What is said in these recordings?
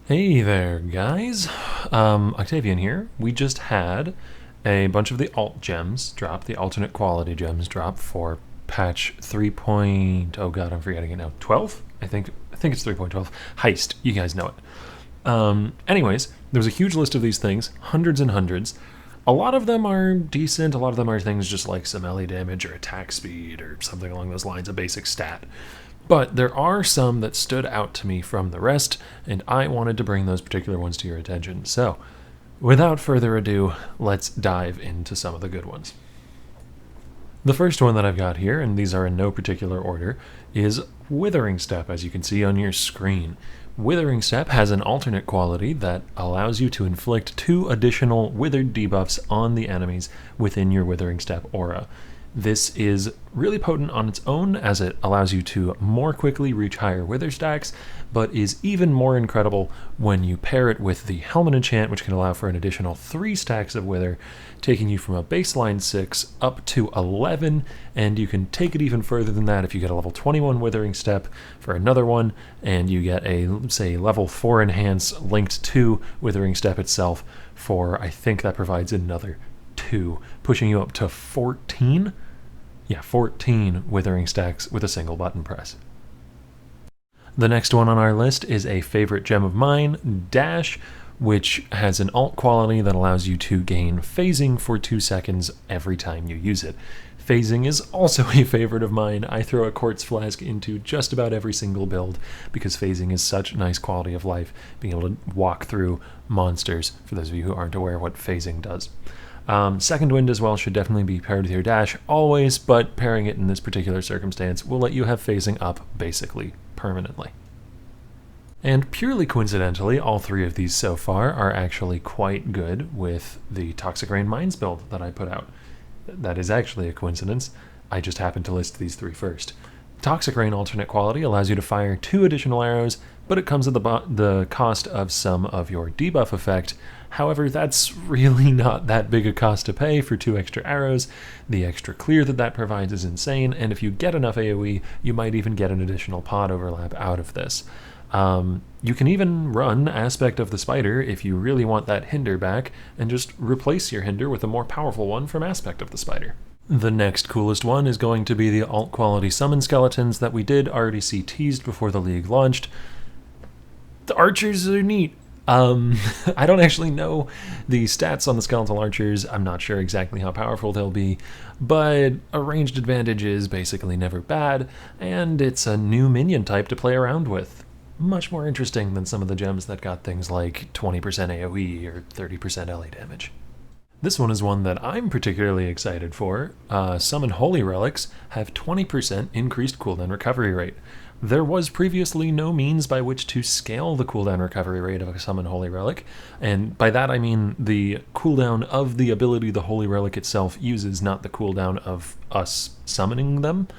Hey there, guys. Octavian here. We just had a bunch of the alt gems drop, the alternate quality gems drop for patch 3. Oh god, I'm forgetting it now. 12? I think it's 3.12. Heist. You guys know it. Anyways, there's a huge list of these things, hundreds and hundreds. A lot of them are decent. A lot of them are things just like some melee damage or attack speed or something along those lines, a basic stat. But there are some that stood out to me from the rest, and I wanted to bring those particular ones to your attention. So, without further ado, let's dive into some of the good ones. The first one that I've got here, and these are in no particular order, is Withering Step, as you can see on your screen. Withering Step has an alternate quality that allows you to inflict 2 additional withered debuffs on the enemies within your Withering Step aura. This is really potent on its own as it allows you to more quickly reach higher wither stacks, but is even more incredible when you pair it with the Helmet enchant, which can allow for an additional 3 stacks of wither, taking you from a baseline 6 up to 11, and you can take it even further than that if you get a level 21 Withering Step for another one, and you get a, say, level 4 enhance linked to Withering Step itself for, I think that provides another 2, pushing you up to 14? Yeah, 14 Withering stacks with a single button press. The next one on our list is a favorite gem of mine, Dash, which has an alt quality that allows you to gain phasing for 2 seconds every time you use it. Phasing is also a favorite of mine. I throw a quartz flask into just about every single build because phasing is such a nice quality of life, being able to walk through monsters, for those of you who aren't aware what phasing does. Second Wind as well should definitely be paired with your dash always, but pairing it in this particular circumstance will let you have phasing up basically permanently. And purely coincidentally, all 3 of these so far are actually quite good with the Toxic Rain Mines build that I put out. That is actually a coincidence. I just happened to list these 3 first. Toxic Rain alternate quality allows you to fire 2 additional arrows, but it comes at the cost of some of your debuff effect. However, that's really not that big a cost to pay for 2 extra arrows. The extra clear that provides is insane, and if you get enough AoE, you might even get an additional pod overlap out of this. You can even run Aspect of the Spider if you really want that hinder back, and just replace your hinder with a more powerful one from Aspect of the Spider. The next coolest one is going to be the alt quality summon skeletons that we did already see teased before the league launched. The archers are neat. I don't actually know the stats on the skeletal archers. I'm not sure exactly how powerful they'll be, but a ranged advantage is basically never bad, and it's a new minion type to play around with. Much more interesting than some of the gems that got things like 20% AoE or 30% LA damage. This one is one that I'm particularly excited for. Summon Holy Relics have 20% increased cooldown recovery rate. There was previously no means by which to scale the cooldown recovery rate of a Summon Holy Relic, and by that I mean the cooldown of the ability the Holy Relic itself uses, not the cooldown of us summoning them.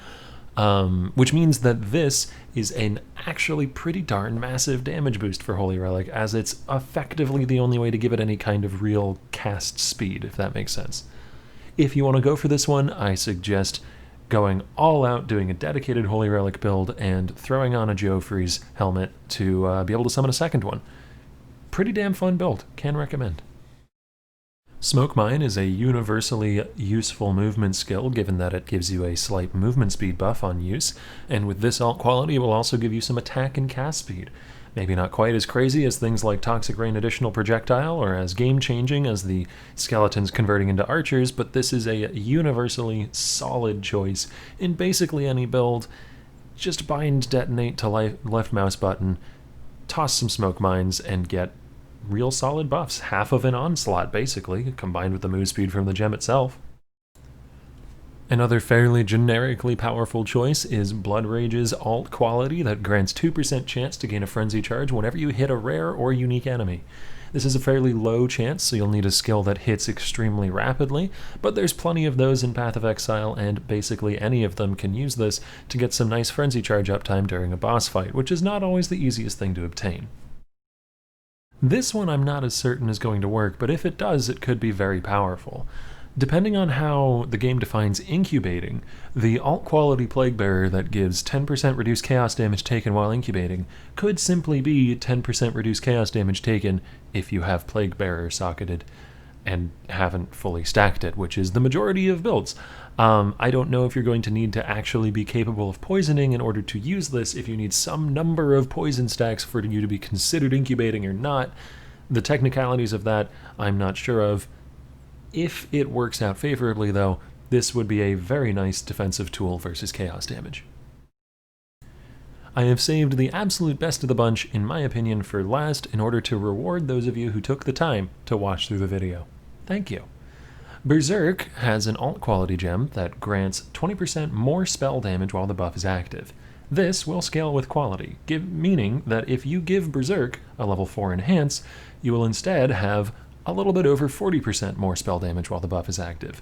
Which means that this is an actually pretty darn massive damage boost for Holy Relic, as it's effectively the only way to give it any kind of real cast speed, if that makes sense. If you want to go for this one, I suggest going all out, doing a dedicated Holy Relic build, and throwing on a Geoffrey's helmet to be able to summon a second one. Pretty damn fun build, can recommend. Smoke Mine is a universally useful movement skill, given that it gives you a slight movement speed buff on use, and with this alt quality it will also give you some attack and cast speed. Maybe not quite as crazy as things like Toxic Rain Additional Projectile, or as game-changing as the skeletons converting into archers, but this is a universally solid choice in basically any build. Just bind Detonate to left mouse button, toss some Smoke Mines, and get real solid buffs. Half of an onslaught, basically, combined with the move speed from the gem itself. Another fairly generically powerful choice is Bloodrage's alt quality that grants 2% chance to gain a frenzy charge whenever you hit a rare or unique enemy. This is a fairly low chance, so you'll need a skill that hits extremely rapidly, but there's plenty of those in Path of Exile, and basically any of them can use this to get some nice frenzy charge uptime during a boss fight, which is not always the easiest thing to obtain. This one I'm not as certain is going to work, but if it does, it could be very powerful. Depending on how the game defines incubating, the alt quality Plague Bearer that gives 10% reduced chaos damage taken while incubating could simply be 10% reduced chaos damage taken if you have Plague Bearer socketed and haven't fully stacked it, which is the majority of builds. I don't know if you're going to need to actually be capable of poisoning in order to use this, if you need some number of poison stacks for you to be considered incubating or not. The technicalities of that, I'm not sure of. If it works out favorably, though, this would be a very nice defensive tool versus chaos damage. I have saved the absolute best of the bunch, in my opinion, for last in order to reward those of you who took the time to watch through the video. Thank you. Berserk has an alt quality gem that grants 20% more spell damage while the buff is active. This will scale with quality, meaning that if you give Berserk a level 4 enhance, you will instead have a little bit over 40% more spell damage while the buff is active.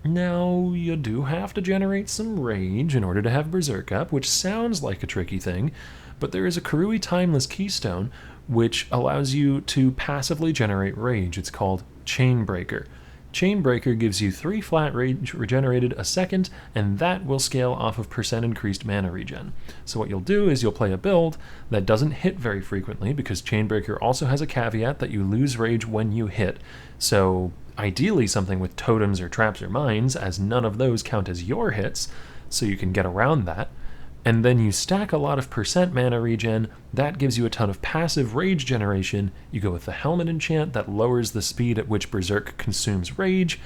Now, you do have to generate some rage in order to have Berserk up, which sounds like a tricky thing, but there is a Karui Timeless Keystone which allows you to passively generate rage. It's called Chainbreaker. Chainbreaker gives you 3 flat rage regenerated a second, and that will scale off of percent increased mana regen. So what you'll do is you'll play a build that doesn't hit very frequently, because Chainbreaker also has a caveat that you lose rage when you hit. So ideally something with totems or traps or mines, as none of those count as your hits, so you can get around that. And then you stack a lot of percent mana regen, that gives you a ton of passive rage generation. You go with the Helmet enchant that lowers the speed at which Berserk consumes rage,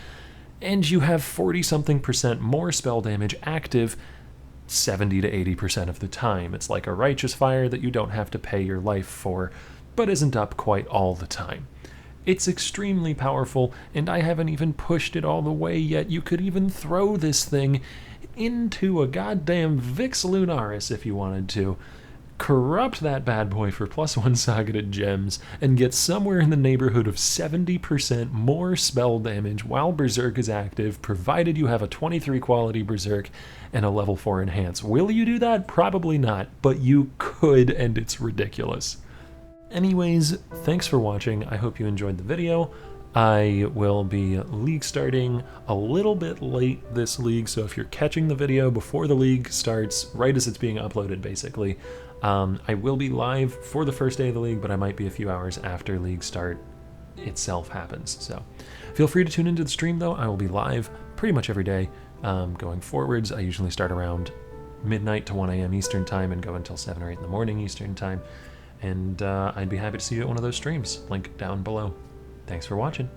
and you have 40-something% more spell damage active 70 to 80% of the time. It's like a Righteous Fire that you don't have to pay your life for, but isn't up quite all the time. It's extremely powerful, and I haven't even pushed it all the way yet. You could even throw this thing into a goddamn Vix Lunaris if you wanted to. Corrupt that bad boy for +1 socketed gems, and get somewhere in the neighborhood of 70% more spell damage while Berserk is active, provided you have a 23 quality Berserk and a level 4 enhance. Will you do that? Probably not, but you could, and it's ridiculous. Anyways, thanks for watching. I hope you enjoyed the video. I will be league starting a little bit late this league, so if you're catching the video before the league starts, right as it's being uploaded basically, I will be live for the first day of the league, but I might be a few hours after league start itself happens. So feel free to tune into the stream though. I will be live pretty much every day going forwards. I usually start around midnight to 1 a.m. Eastern time and go until 7 or 8 in the morning Eastern time. And I'd be happy to see you at one of those streams. Link down below. Thanks for watching.